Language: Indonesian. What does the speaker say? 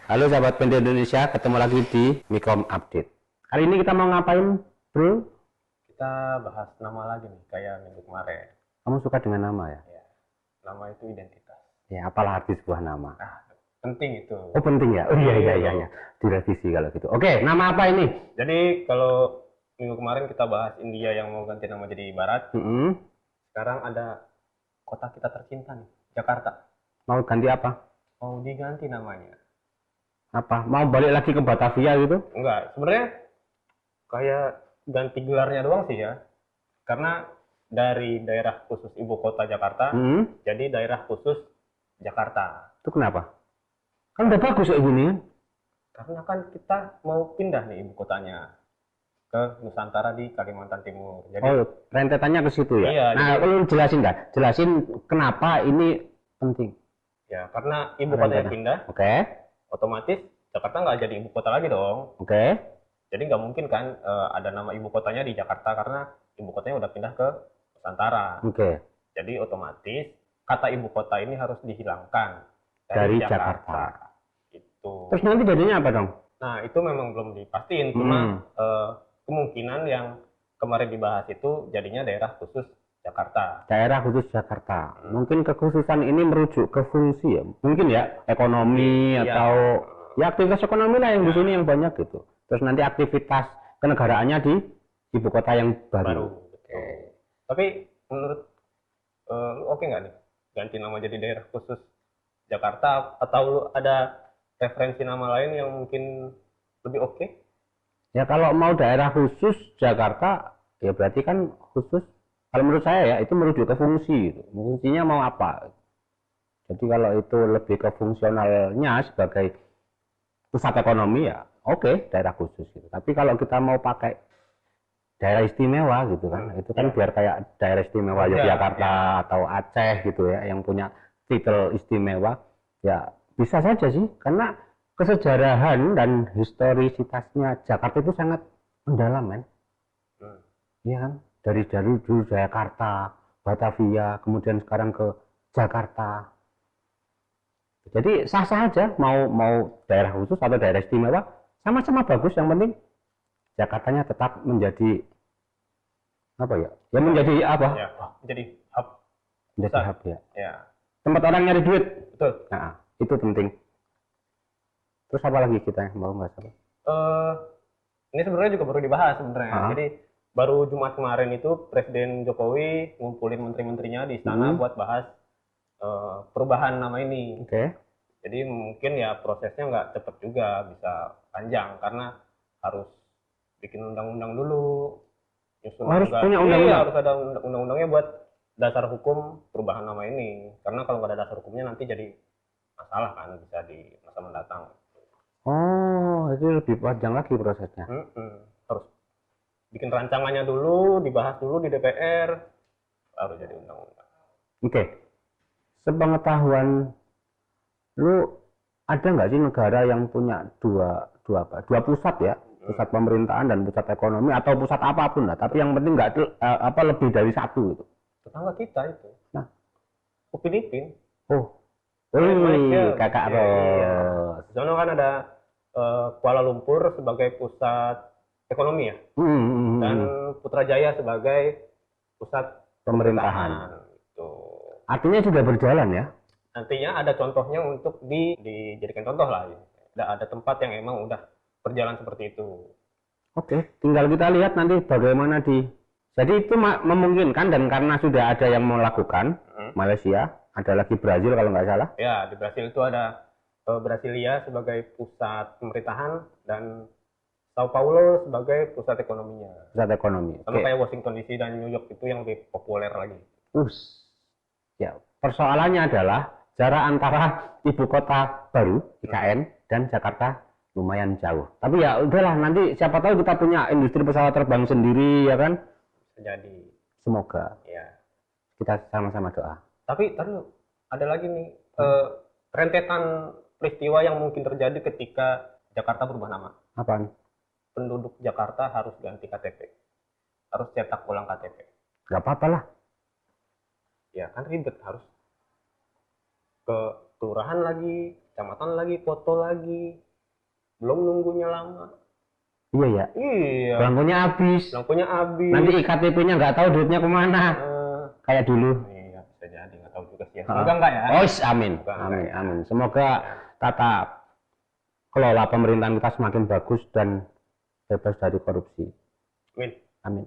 Halo sahabat pendidik Indonesia, ketemu lagi di Mikom Update. Kali ini kita mau ngapain, bro? Kita bahas nama lagi nih, kayak minggu kemarin. Kamu suka dengan nama ya? Ya, nama itu identitas. Ya, apalah arti sebuah nama? Nah, penting itu. Oh penting ya? Oh iya. Direvisi kalau gitu. Oke, nama apa ini? Jadi kalau minggu kemarin kita bahas India yang mau ganti nama jadi Barat. Sekarang ada kota kita tercinta nih, Jakarta. Mau ganti apa? Mau diganti namanya. Apa? Mau balik lagi ke Batavia gitu? Enggak, sebenarnya kayak ganti gelarnya doang sih ya. Karena dari daerah khusus ibu kota Jakarta, jadi daerah khusus Jakarta. Itu kenapa? Kan udah bagus kayak gini kan? Karena kan kita mau pindah nih ibu kotanya ke Nusantara di Kalimantan Timur. Jadi, rentetannya ke situ ya? Iya, nah, lu jelasin dah. Jelasin kenapa ini penting. Ya, karena ibu kotanya pindah. Oke. Otomatis Jakarta nggak jadi ibu kota lagi dong. Oke. Jadi nggak mungkin kan ada nama ibu kotanya di Jakarta karena ibu kotanya udah pindah ke Nusantara. Oke. Jadi otomatis kata ibu kota ini harus dihilangkan dari Jakarta. Itu. Terus nanti jadinya apa dong? Nah, itu memang belum dipastiin. Cuma kemungkinan yang kemarin dibahas itu jadinya daerah khusus Jakarta. Daerah khusus Jakarta. Mungkin kekhususan ini merujuk ke fungsi ya. Mungkin ya ekonomi atau ya aktivitas ekonomi lah yang di sini yang banyak gitu. Terus nanti aktivitas kenegaraannya di ibu kota yang baru. Tapi menurut oke nggak nih ganti nama jadi daerah khusus Jakarta, atau ada referensi nama lain yang mungkin lebih oke? Ya kalau mau daerah khusus Jakarta ya berarti kan khusus. Kalau menurut saya ya itu merujuk ke fungsi gitu. Fungsinya mau apa? Jadi kalau itu lebih ke fungsionalnya sebagai pusat ekonomi ya oke, daerah khusus gitu. Tapi kalau kita mau pakai daerah istimewa gitu kan, itu kan biar kayak daerah istimewa Yogyakarta atau Aceh gitu ya, yang punya titel istimewa, ya bisa saja sih, karena kesejarahan dan historisitasnya Jakarta itu sangat mendalam kan. Iya kan, dari dulu Jakarta, Batavia, kemudian sekarang ke Jakarta. Jadi sah-sah aja mau daerah khusus atau daerah istimewa, sama-sama bagus. Yang penting Jakartanya tetap menjadi apa ya? Ya menjadi apa? Ya, menjadi hub. Menjadi hub ya. Ya. Tempat orang nyari duit. Betul. Nah, itu penting. Terus apa lagi kita mau nggak salah? Ini sebenarnya juga baru dibahas sebenarnya. Jadi baru Jumat kemarin itu Presiden Jokowi ngumpulin menteri-menterinya di istana buat bahas perubahan nama ini. Jadi mungkin ya prosesnya nggak cepat juga, bisa panjang karena harus bikin undang-undang dulu. Harus punya undang-undang. Harus ada undang-undangnya buat dasar hukum perubahan nama ini. Karena kalau nggak ada dasar hukumnya nanti jadi masalah kan, bisa di masa mendatang. Oh, itu lebih panjang lagi prosesnya. Harus bikin rancangannya dulu, dibahas dulu di DPR, baru jadi undang-undang. Oke. Sepengetahuan lu, ada nggak sih negara yang punya dua pusat ya, pusat pemerintahan dan pusat ekonomi atau pusat apapun lah, tapi yang penting nggak lebih dari satu itu. Tetangga kita itu. Nah, Filipina. Kakak Ros. Di sana kan ada Kuala Lumpur sebagai pusat ekonomi ya, dan Putrajaya sebagai pusat pemerintahan. Artinya sudah berjalan ya? Nantinya ada contohnya untuk dijadikan contoh lah. Ada tempat yang emang udah berjalan seperti itu. Oke, tinggal kita lihat nanti bagaimana Jadi itu memungkinkan, dan karena sudah ada yang melakukan, Malaysia, ada lagi Brazil kalau nggak salah. Ya, di Brazil itu ada Brasilia sebagai pusat pemerintahan dan Sao Paulo sebagai pusat ekonominya. Pusat ekonomi. Sama kayak Washington DC dan New York itu yang lebih populer lagi. Ya, persoalannya adalah jarak antara ibu kota baru IKN dan Jakarta lumayan jauh. Tapi ya udahlah, nanti siapa tahu kita punya industri pesawat terbang sendiri ya kan? Jadi semoga. Ya. Kita sama-sama doa. Tapi terus ada lagi nih rentetan peristiwa yang mungkin terjadi ketika Jakarta berubah nama. Apaan? Penduduk Jakarta harus ganti KTP. Harus cetak ulang KTP. Gak apa-apa lah. Ya kan ribet, harus ke kelurahan lagi, kecamatan lagi, foto lagi, belum nunggunya lama. Iya ya. Iya. Belangkonya habis. Belangkonya habis. Nanti IKTP-nya nggak tahu duitnya kemana. Kayak dulu. Iya, bisa jadi, nggak tahu juga sih. Semoga enggak ya. Oh, amin. Amin. Ya. Amin. Semoga tata kelola pemerintahan kita semakin bagus dan bebas dari korupsi. Amin. Amin.